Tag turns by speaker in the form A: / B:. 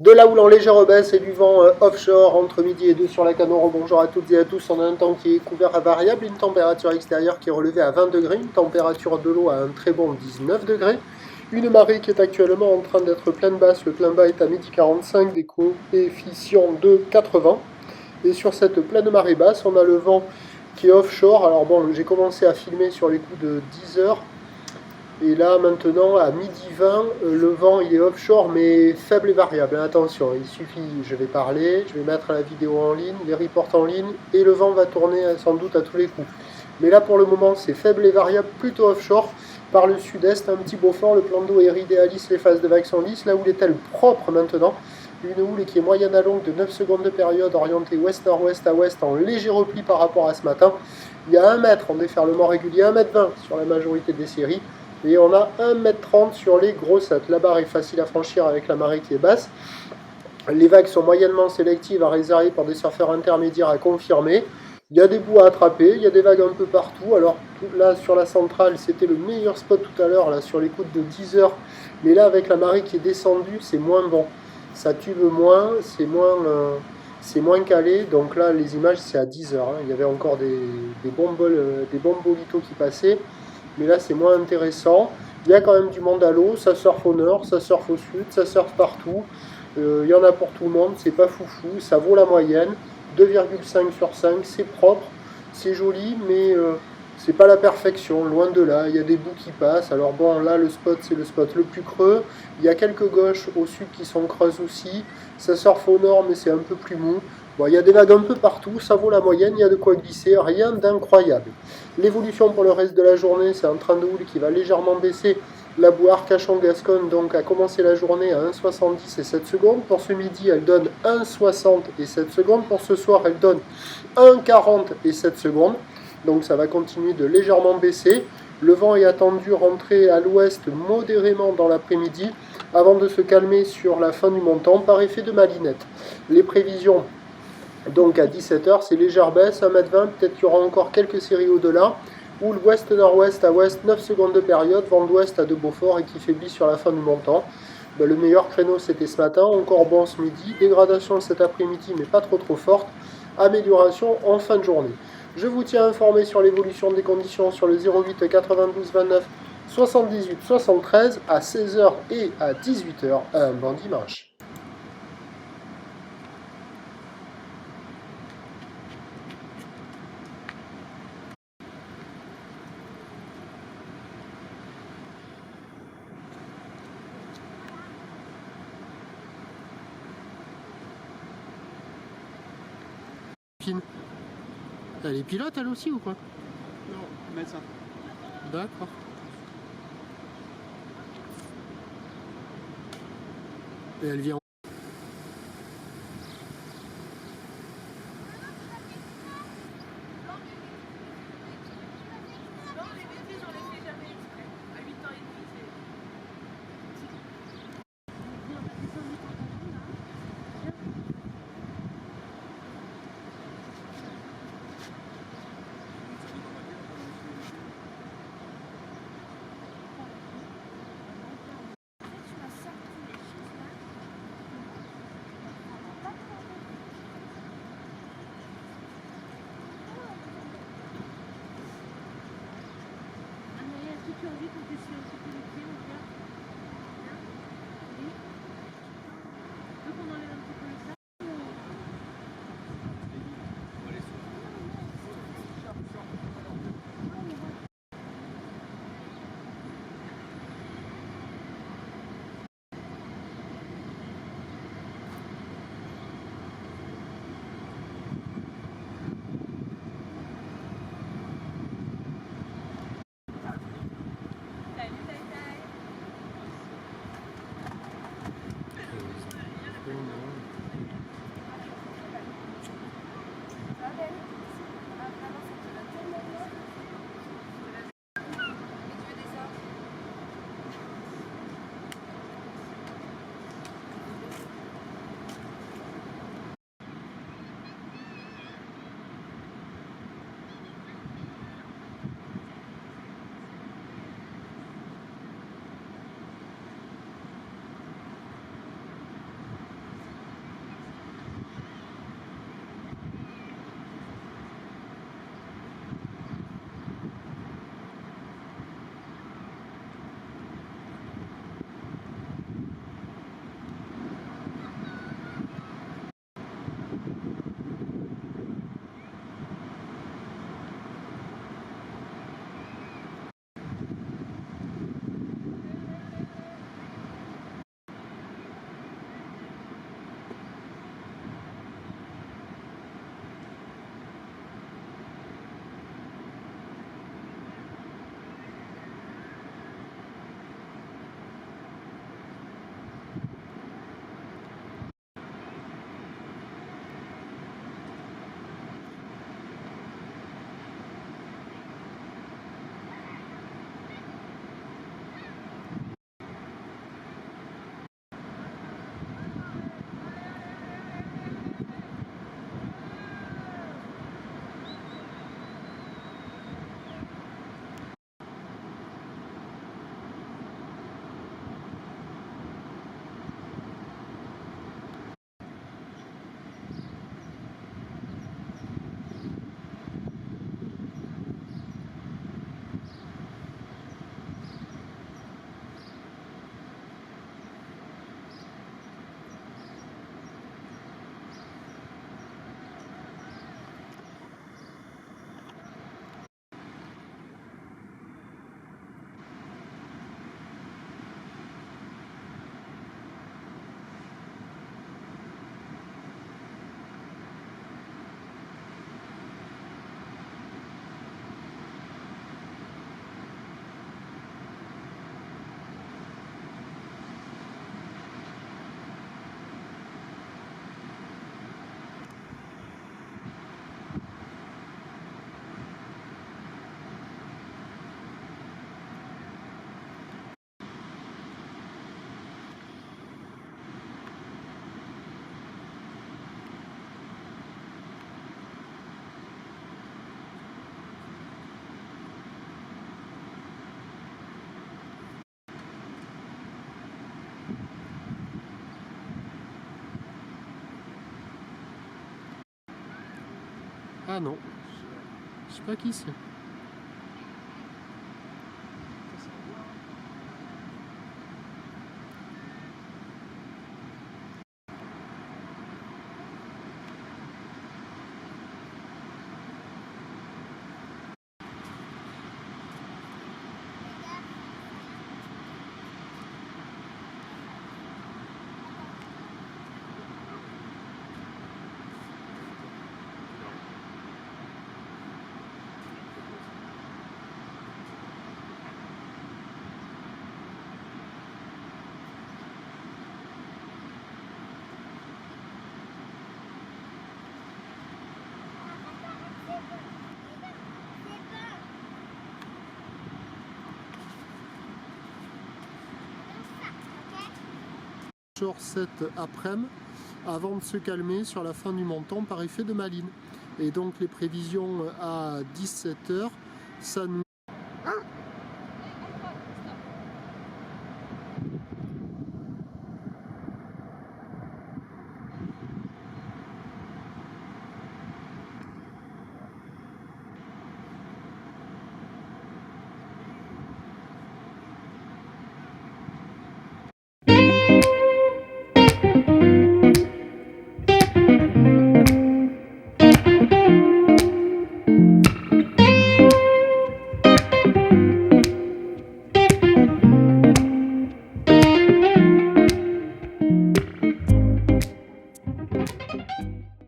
A: De la houle en légère baisse et du vent offshore entre midi et 2 sur la Canoro. Bonjour à toutes et à tous. On a un temps qui est couvert à variable, une température extérieure qui est relevée à 20 degrés, une température de l'eau à un très bon 19 degrés, une marée qui est actuellement en train d'être pleine basse. Le plein bas est à midi 45, des coefficients de 80. Et sur cette pleine marée basse, on a le vent qui est offshore. Alors bon, j'ai commencé à filmer sur les coups de 10 heures. Et là, maintenant, à midi 20, le vent il est offshore, mais faible et variable. Attention, il suffit, je vais parler, je vais mettre la vidéo en ligne, les reports en ligne, et le vent va tourner sans doute à tous les coups. Mais là, pour le moment, c'est faible et variable, plutôt offshore. Par le sud-est, un petit Beaufort, le plan d'eau est idéaliste, les phases de vagues sont lisses. La houle est-elle propre maintenant? Une houle qui est moyenne à longue de 9 secondes de période, orientée ouest-nord-ouest à ouest, en léger repli par rapport à ce matin. Il y a 1 mètre en déferlement régulier, 1,20 m sur la majorité des séries. Et on a 1,30 m sur les grossettes. La barre est facile à franchir avec la marée qui est basse. Les vagues sont moyennement sélectives à réserver pour des surfeurs intermédiaires à confirmer. Il y a des bouts à attraper, il y a des vagues un peu partout. Alors là sur la centrale, c'était le meilleur spot tout à l'heure, là sur les coups de 10 heures. Mais là avec la marée qui est descendue, c'est moins bon. Ça tube moins, c'est moins calé. Donc là les images c'est à 10 heures. Il y avait encore des bombolitos qui passaient. Mais là c'est moins intéressant. Il y a quand même du monde à l'eau, ça surfe au nord, ça surfe au sud, ça surfe partout. Il y en a pour tout le monde, c'est pas foufou, ça vaut la moyenne. 2,5 sur 5, c'est propre, c'est joli, mais c'est pas la perfection, loin de là. Il y a des bouts qui passent. Alors bon, là le spot c'est le spot le plus creux. Il y a quelques gauches au sud qui sont creuses aussi. Ça surfe au nord, mais c'est un peu plus mou. Bon, il y a des vagues un peu partout, ça vaut la moyenne, il y a de quoi glisser, rien d'incroyable. L'évolution pour le reste de la journée, c'est un train de houle qui va légèrement baisser. La boue Arcachon-Gascogne donc a commencé la journée à 1,70 et 7 secondes. Pour ce midi, elle donne 1,60 et 7 secondes. Pour ce soir, elle donne 1,40 et 7 secondes. Donc ça va continuer de légèrement baisser. Le vent est attendu rentrer à l'ouest modérément dans l'après-midi avant de se calmer sur la fin du montant par effet de malinette. Les prévisions donc à 17 h, c'est légère baisse, 1,20 m, peut-être qu'il y aura encore quelques séries au-delà. Ou l'ouest-nord-ouest à ouest, 9 secondes de période, vent d'ouest à de Beaufort et qui faiblit sur la fin du montant. Le meilleur créneau c'était ce matin, encore bon ce midi, dégradation cet après-midi mais pas trop forte, amélioration en fin de journée. Je vous tiens informé sur l'évolution des conditions sur le 08 92 29 78 73 à 16 h et à 18 h. Un bon dimanche. Elle est pilote elle aussi ou quoi?
B: Non, médecin.
A: D'accord. Et elle vient. Ah non, je sais pas qui c'est. Offshore cet après-midi avant de se calmer sur la fin du montant par effet de Malines. Et donc les prévisions à 17 h, ça nous